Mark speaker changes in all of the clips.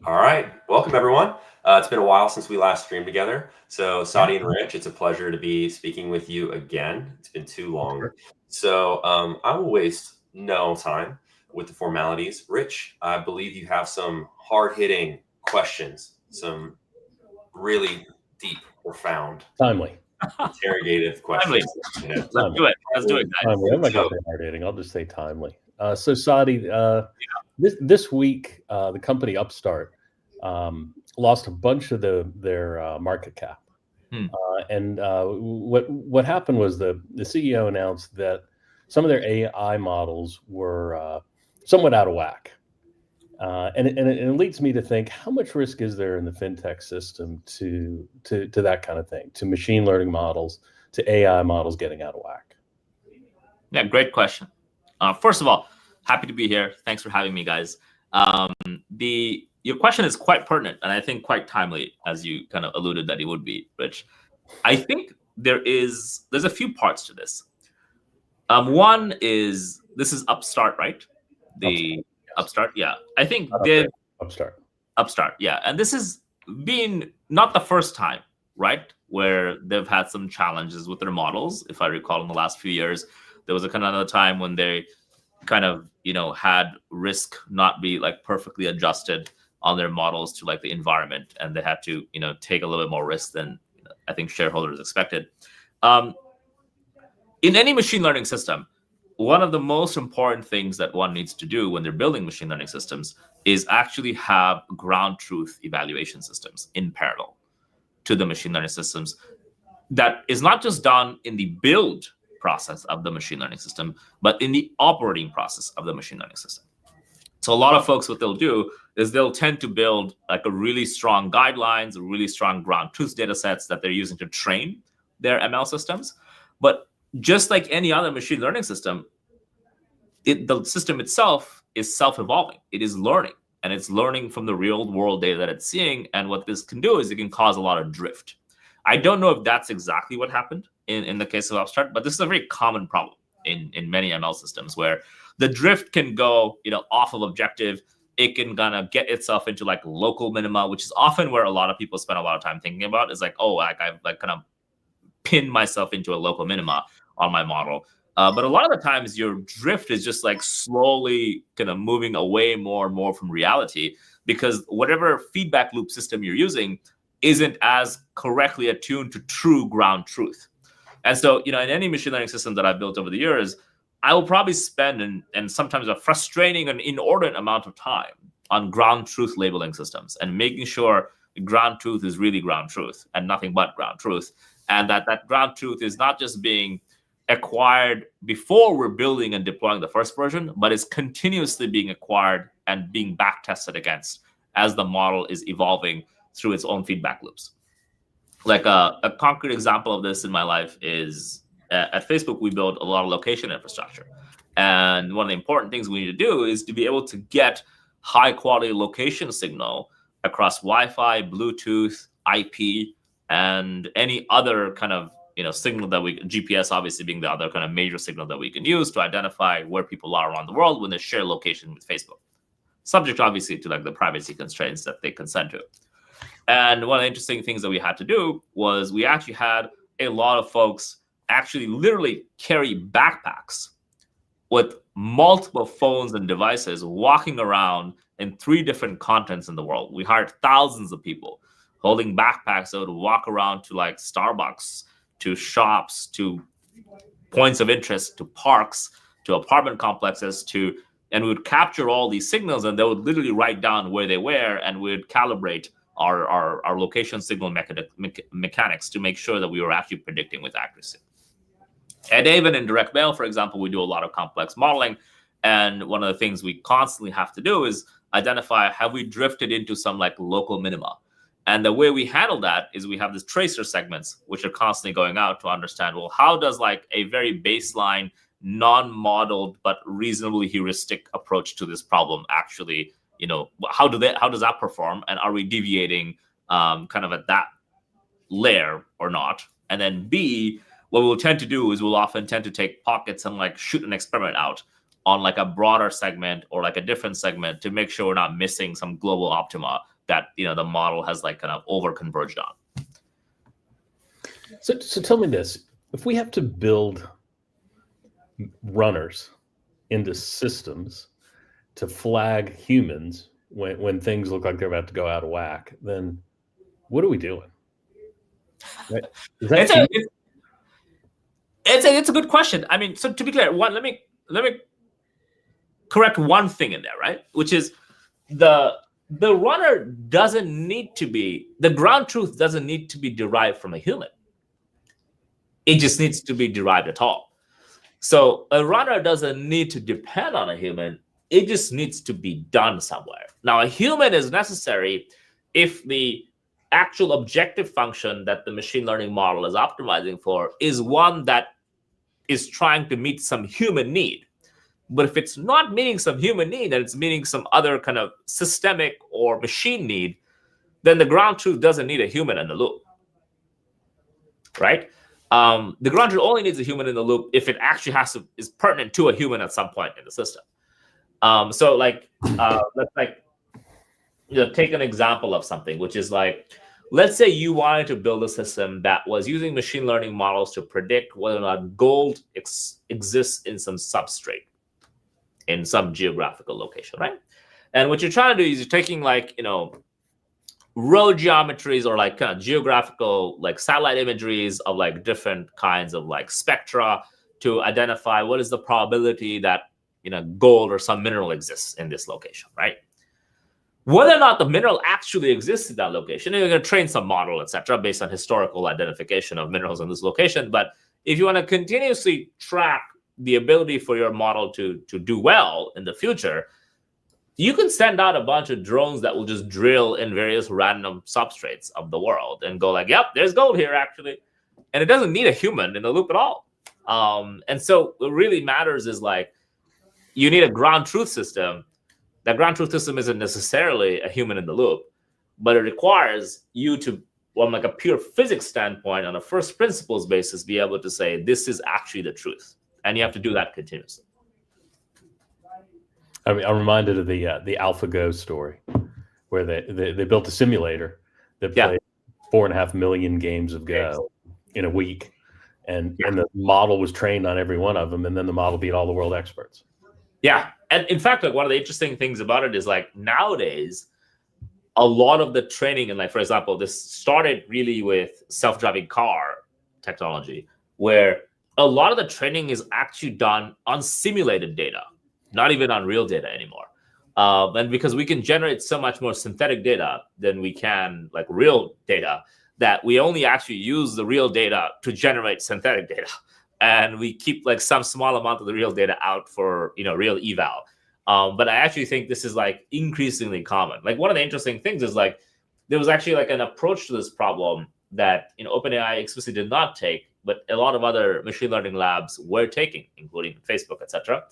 Speaker 1: All right. Welcome, everyone. It's been a while since we last streamed together. So,
Speaker 2: Yeah,
Speaker 1: Saudi and Rich, it's a pleasure to be speaking with you again. It's been too long.
Speaker 2: sure.
Speaker 1: So, I will waste no time with the formalities. Rich, I believe you have some hard hitting questions, some really deep, profound,
Speaker 2: Timely.
Speaker 1: interrogative
Speaker 3: Timely.
Speaker 1: questions. Yeah.
Speaker 3: Let's
Speaker 2: Timely.
Speaker 3: do it. Let's do it, guys.
Speaker 2: Timely. I'm not
Speaker 1: So,
Speaker 2: going to say hard hitting. I'll just say timely. So, Saudi, this week, the company Upstart lost a bunch of their market cap.
Speaker 3: Hmm.
Speaker 2: And what happened was the CEO announced that some of their AI models were somewhat out of whack. And it leads me to think, how much risk is there in the fintech system to that kind of thing, to machine learning models, to AI models getting out of whack?
Speaker 3: Yeah, great question. First of all, happy to be here. Thanks for having me, guys. Your question is quite pertinent and I think quite timely, as you kind of alluded that it would be, Rich. I think there's a few parts to this. One is this is Upstart, right? Upstart, yeah. I think they've Upstart, yeah. And this has been not the first time, right, where they've had some challenges with their models. If I recall, in the last few years, there was a kind of another time when they kind of had risk not be like perfectly adjusted on their models to like the environment, and they had to take a little bit more risk than I think shareholders expected. In any machine learning system, one of the most important things that one needs to do when they're building machine learning systems is actually have ground truth evaluation systems in parallel to the machine learning systems. That is not just done in the build process of the machine learning system, but in the operating process of the machine learning system. So a lot of folks, what they'll do is they'll tend to build like a really strong guidelines, really strong ground truth data sets that they're using to train their ML systems. But just like any other machine learning system, the system itself is self-evolving. It is learning, and it's learning from the real world data that it's seeing. And what this can do is it can cause a lot of drift. I don't know if that's exactly what happened in the case of Upstart, but this is a very common problem in many ML systems where the drift can go off of objective. It can kind of get itself into like local minima, which is often where a lot of people spend a lot of time thinking about. Is like, oh, like I've like kind of pinned myself into a local minima on my model. But a lot of the times your drift is just like slowly kind of moving away more and more from reality, because whatever feedback loop system you're using isn't as correctly attuned to true ground truth. And so, in any machine learning system that I've built over the years, I will probably spend and sometimes a frustrating and inordinate amount of time on ground truth labeling systems and making sure ground truth is really ground truth and nothing but ground truth. And that ground truth is not just being acquired before we're building and deploying the first version, but is continuously being acquired and being back tested against as the model is evolving through its own feedback loops. Like a concrete example of this in my life is at Facebook, we build a lot of location infrastructure. And one of the important things we need to do is to be able to get high quality location signal across Wi-Fi, Bluetooth, IP, and any other kind of signal that GPS obviously being the other kind of major signal that we can use to identify where people are around the world when they share location with Facebook. Subject obviously to like the privacy constraints that they consent to. And one of the interesting things that we had to do was we actually had a lot of folks actually literally carry backpacks with multiple phones and devices walking around in 3 different continents in the world. We hired thousands of people holding backpacks that would walk around to like Starbucks, to shops, to points of interest, to parks, to apartment complexes, and we would capture all these signals, and they would literally write down where they were, and we would calibrate our location signal mechanics to make sure that we were actually predicting with accuracy. And even in direct mail, for example, we do a lot of complex modeling. And one of the things we constantly have to do is identify, have we drifted into some like local minima? And the way we handle that is we have these tracer segments, which are constantly going out to understand, well, how does like a very baseline, non-modeled, but reasonably heuristic approach to this problem actually, how does that perform? And are we deviating kind of at that layer or not? And then B, what we'll tend to do is we'll often tend to take pockets and like shoot an experiment out on like a broader segment or like a different segment to make sure we're not missing some global optima that the model has like kind of over converged on.
Speaker 2: So tell me this: if we have to build runners into systems to flag humans when things look like they're about to go out of whack, then what are we doing? Right? Is that
Speaker 3: it's a good question. I mean, so to be clear, let me correct one thing in there, right? Which is the runner doesn't need to be, the ground truth doesn't need to be derived from a human. It just needs to be derived at all. So a runner doesn't need to depend on a human. It just needs to be done somewhere. Now, a human is necessary if the actual objective function that the machine learning model is optimizing for is one that is trying to meet some human need. But if it's not meeting some human need and it's meeting some other kind of systemic or machine need, then the ground truth doesn't need a human in the loop, right? The ground truth only needs a human in the loop if it actually is pertinent to a human at some point in the system. So like, let's like, take an example of something, which is like, let's say you wanted to build a system that was using machine learning models to predict whether or not gold exists in some substrate in some geographical location, right? And what you're trying to do is you're taking like, row geometries or like kind of geographical like satellite imageries of like different kinds of like spectra to identify what is the probability that gold or some mineral exists in this location, right? Whether or not the mineral actually exists in that location, you're going to train some model, etc., based on historical identification of minerals in this location. But if you want to continuously track the ability for your model to do well in the future, you can send out a bunch of drones that will just drill in various random substrates of the world and go like, yep, there's gold here actually. And it doesn't need a human in the loop at all. And so what really matters is like, you need a ground truth system. That ground truth system isn't necessarily a human in the loop, but it requires you to, on like a pure physics standpoint, on a first principles basis, be able to say, this is actually the truth. And you have to do that continuously.
Speaker 2: I mean, I'm reminded of the AlphaGo story, where they built a simulator that played 4.5 million games of Go in a week, and the model was trained on every one of them, and then the model beat all the world experts.
Speaker 3: Yeah, and in fact, like one of the interesting things about it is like nowadays, a lot of the training, and like for example, this started really with self-driving car technology, where a lot of the training is actually done on simulated data, not even on real data anymore. And because we can generate so much more synthetic data than we can like real data, that we only actually use the real data to generate synthetic data. And we keep like some small amount of the real data out for, real eval. But I actually think this is like increasingly common. Like one of the interesting things is like, there was actually like an approach to this problem that, OpenAI explicitly did not take, but a lot of other machine learning labs were taking, including Facebook, etc.,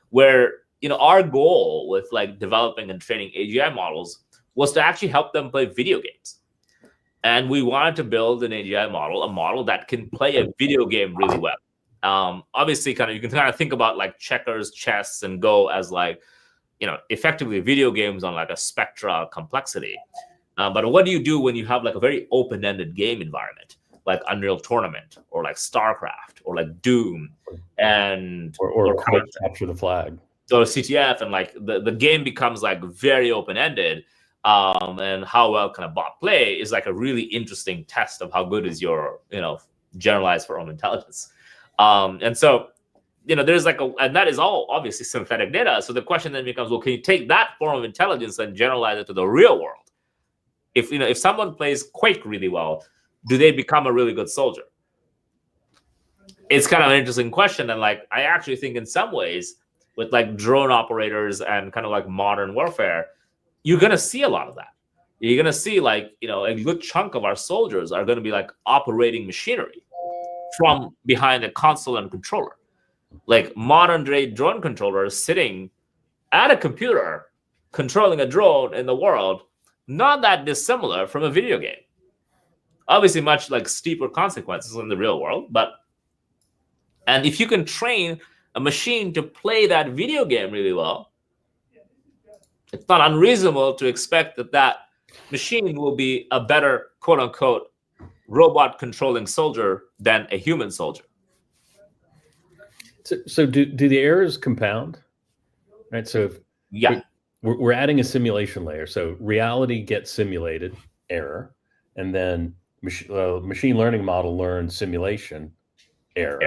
Speaker 3: where, our goal with like developing and training AGI models was to actually help them play video games. And we wanted to build an AGI model, a model that can play a video game really well. Obviously, you can kind of think about like checkers, chess, and Go as like, effectively video games on like a spectra complexity. But what do you do when you have like a very open-ended game environment, like Unreal Tournament or like StarCraft or like Doom and
Speaker 2: or Capture the Flag
Speaker 3: or CTF, and like the game becomes like very open-ended. And how well can a bot play is like a really interesting test of how good is your, generalized form of intelligence. And so, there's like and that is all obviously synthetic data. So the question then becomes, well, can you take that form of intelligence and generalize it to the real world? If someone plays Quake really well, do they become a really good soldier? It's kind of an interesting question. And like, I actually think in some ways with like drone operators and kind of like modern warfare, you're going to see a lot of that. You're going to see like, a good chunk of our soldiers are going to be like operating machinery from behind a console and controller. Like modern day drone controllers sitting at a computer controlling a drone in the world, not that dissimilar from a video game. Obviously much like steeper consequences in the real world, and if you can train a machine to play that video game really well, it's not unreasonable to expect that machine will be a better quote unquote robot controlling soldier than a human soldier.
Speaker 2: So do the errors compound? Right. So if
Speaker 3: Yeah.
Speaker 2: we're adding a simulation layer, so reality gets simulated error, and then machine learning model learns simulation error.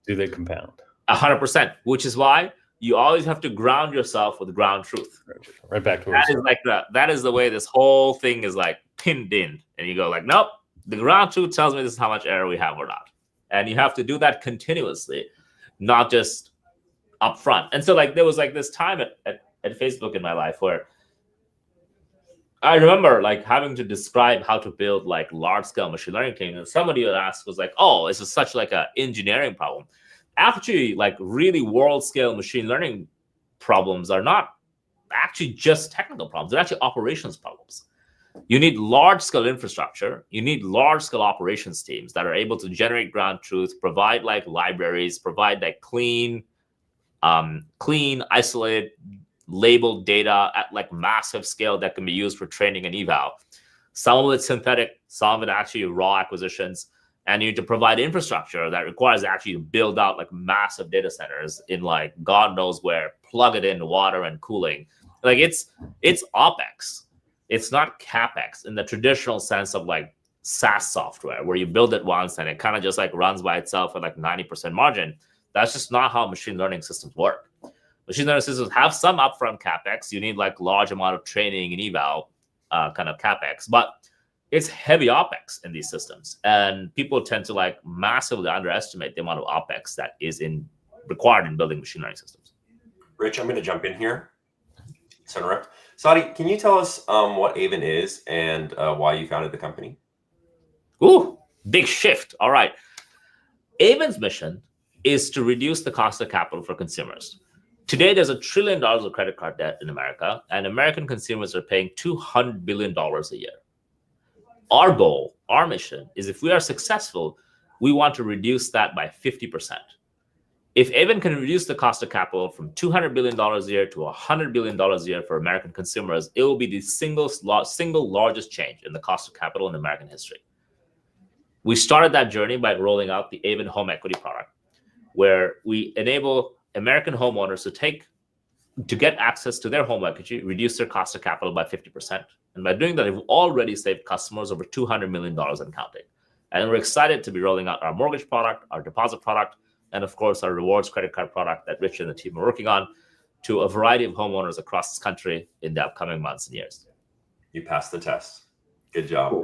Speaker 2: Do they compound?
Speaker 3: 100%, which is why you always have to ground yourself with ground truth.
Speaker 2: Right back to
Speaker 3: that is the way this whole thing is like pinned in, and you go like, nope, the ground truth tells me this is how much error we have or not, and you have to do that continuously, not just up front. And so like there was like this time at Facebook in my life where I remember like having to describe how to build like large scale machine learning teams, and somebody would ask was like, oh, this is such like a engineering problem. Actually, like really world scale machine learning problems are not actually just technical problems. They're actually operations problems. You need large scale infrastructure. You need large scale operations teams that are able to generate ground truth, provide like libraries, provide like clean, isolated, labeled data at like massive scale that can be used for training and eval. Some of it's synthetic, some of it actually raw acquisitions. And you need to provide infrastructure that requires actually to build out like massive data centers in like God knows where, plug it in water and cooling. Like it's OpEx. It's not CapEx in the traditional sense of like SaaS software where you build it once and it kind of just like runs by itself at like 90% margin. That's just not how machine learning systems work. Machine learning systems have some upfront CapEx. You need like large amount of training and eval kind of CapEx, but it's heavy OpEx in these systems. And people tend to like massively underestimate the amount of OpEx that is required in building machine learning systems.
Speaker 1: Rich, I'm going to jump in here. So interrupt. Saadi, can you tell us what Aven is and why you founded the company?
Speaker 3: Ooh, big shift. All right. Aven's mission is to reduce the cost of capital for consumers. Today, there's $1 trillion of credit card debt in America, and American consumers are paying $200 billion a year. Our goal, our mission, is if we are successful, we want to reduce that by 50%. If Aven can reduce the cost of capital from $200 billion a year to $100 billion a year for American consumers, it will be the single largest change in the cost of capital in American history. We started that journey by rolling out the Aven Home Equity product, where we enable American homeowners to get access to their home equity, reduce their cost of capital by 50%. And by doing that, we've already saved customers over $200 million and counting. And we're excited to be rolling out our mortgage product, our deposit product, and of course, our rewards credit card product that Rich and the team are working on to a variety of homeowners across this country in the upcoming months and years.
Speaker 1: You passed the test. Good job.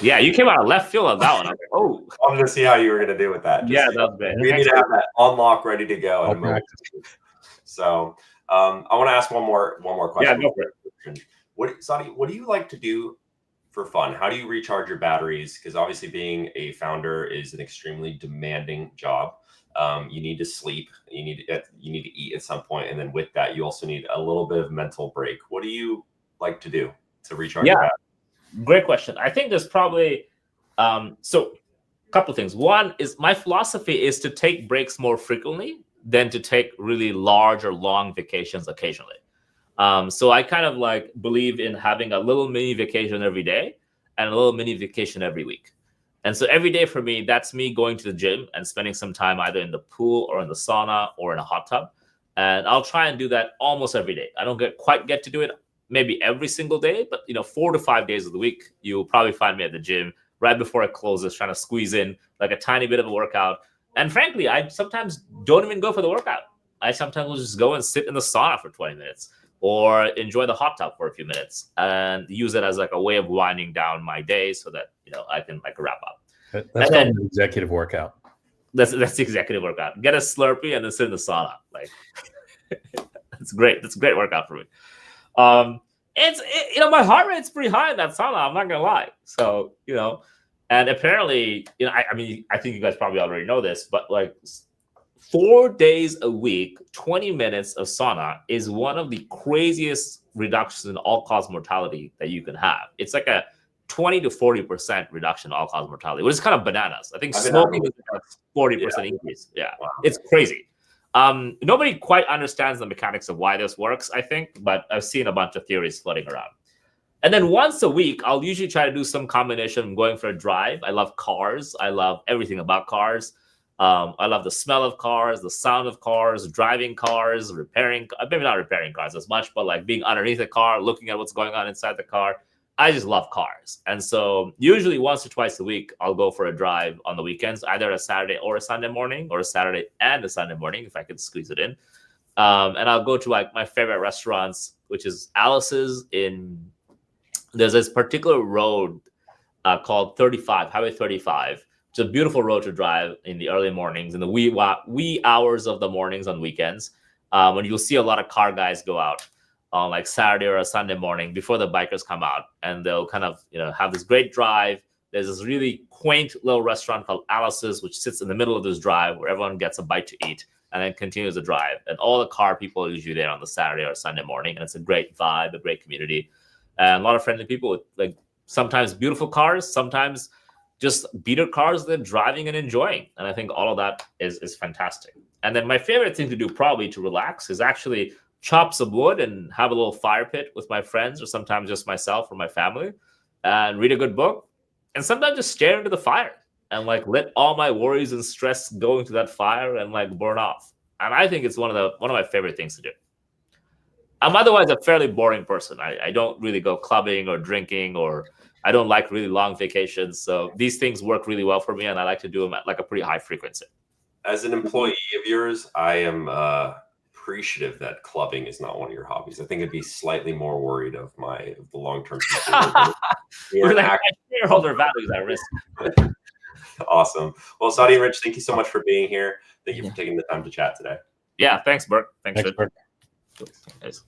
Speaker 3: Yeah, you came out of left field on that one. I was like, oh.
Speaker 1: I'm going to see how you were going to do with that.
Speaker 3: Yeah, that's great.
Speaker 1: We need to have that unlock ready to go in a moment. So I want to ask one more question.
Speaker 3: Yeah, go for it.
Speaker 1: Saadi, what do you like to do for fun? How do you recharge your batteries? Because obviously being a founder is an extremely demanding job. You need to sleep. You need to eat at some point, and then with that, you also need a little bit of mental break. What do you like to do to recharge your batteries?
Speaker 3: Great question. I think there's probably so a couple of things. One is my philosophy is to take breaks more frequently than to take really large or long vacations occasionally. So I kind of like believe in having a little mini vacation every day and a little mini vacation every week. And so every day for me, that's me going to the gym and spending some time either in the pool or in the sauna or in a hot tub. And I'll try and do that almost every day. I don't quite get to do it maybe every single day, but 4 to 5 days of the week, you'll probably find me at the gym right before it closes, trying to squeeze in like a tiny bit of a workout. And frankly, I sometimes don't even go for the workout. I sometimes will just go and sit in the sauna for 20 minutes or enjoy the hot tub for a few minutes and use it as like a way of winding down my day so that, I can like wrap up.
Speaker 2: That's called an executive workout.
Speaker 3: That's the executive workout. Get a Slurpee and then sit in the sauna. Like, that's great. That's a great workout for me. My heart rate's pretty high in that sauna. I'm not gonna lie. So, and apparently, I think you guys probably already know this, but like 4 days a week, 20 minutes of sauna is one of the craziest reductions in all-cause mortality that you can have. It's like a 20 to 40% reduction in all-cause mortality, which is kind of bananas. I think smoking is a 40% increase. Yeah, wow. It's crazy. Nobody quite understands the mechanics of why this works, I think, but I've seen a bunch of theories floating around. And then once a week, I'll usually try to do some combination of going for a drive. I love cars. I love everything about cars. I love the smell of cars, the sound of cars, driving cars, maybe not repairing cars as much, but like being underneath a car, looking at what's going on inside the car. I just love cars. And so usually once or twice a week, I'll go for a drive on the weekends, either a Saturday or a Sunday morning, or a Saturday and a Sunday morning, if I could squeeze it in. And I'll go to like my favorite restaurants, which is Alice's there's this particular road called Highway 35. It's a beautiful road to drive in the early mornings, in the wee hours of the mornings on weekends, when you'll see a lot of car guys go out on like Saturday or a Sunday morning before the bikers come out, and they'll kind of have this great drive. There's this really quaint little restaurant called Alice's, which sits in the middle of this drive where everyone gets a bite to eat and then continues the drive. And all the car people are usually there on the Saturday or Sunday morning, and it's a great vibe, a great community, and a lot of friendly people with like sometimes beautiful cars, sometimes just beater cars they're driving and enjoying. And I think all of that is fantastic. And then my favorite thing to do probably to relax is actually chop some wood and have a little fire pit with my friends, or sometimes just myself or my family, and read a good book. And sometimes just stare into the fire and like let all my worries and stress go into that fire and like burn off. And I think it's one of my favorite things to do. I'm otherwise a fairly boring person. I don't really go clubbing or drinking, or I don't like really long vacations. So these things work really well for me, and I like to do them at like a pretty high frequency.
Speaker 1: As an employee of yours, I am appreciative that clubbing is not one of your hobbies. I think I'd be slightly more worried of the long-term future.
Speaker 3: We're like shareholder values at risk.
Speaker 1: Awesome. Well, Saudi and Rich, thank you so much for being here. Thank you for taking the time to chat today.
Speaker 3: Yeah, thanks, Bert. Thanks,
Speaker 2: Bert.
Speaker 3: Thanks.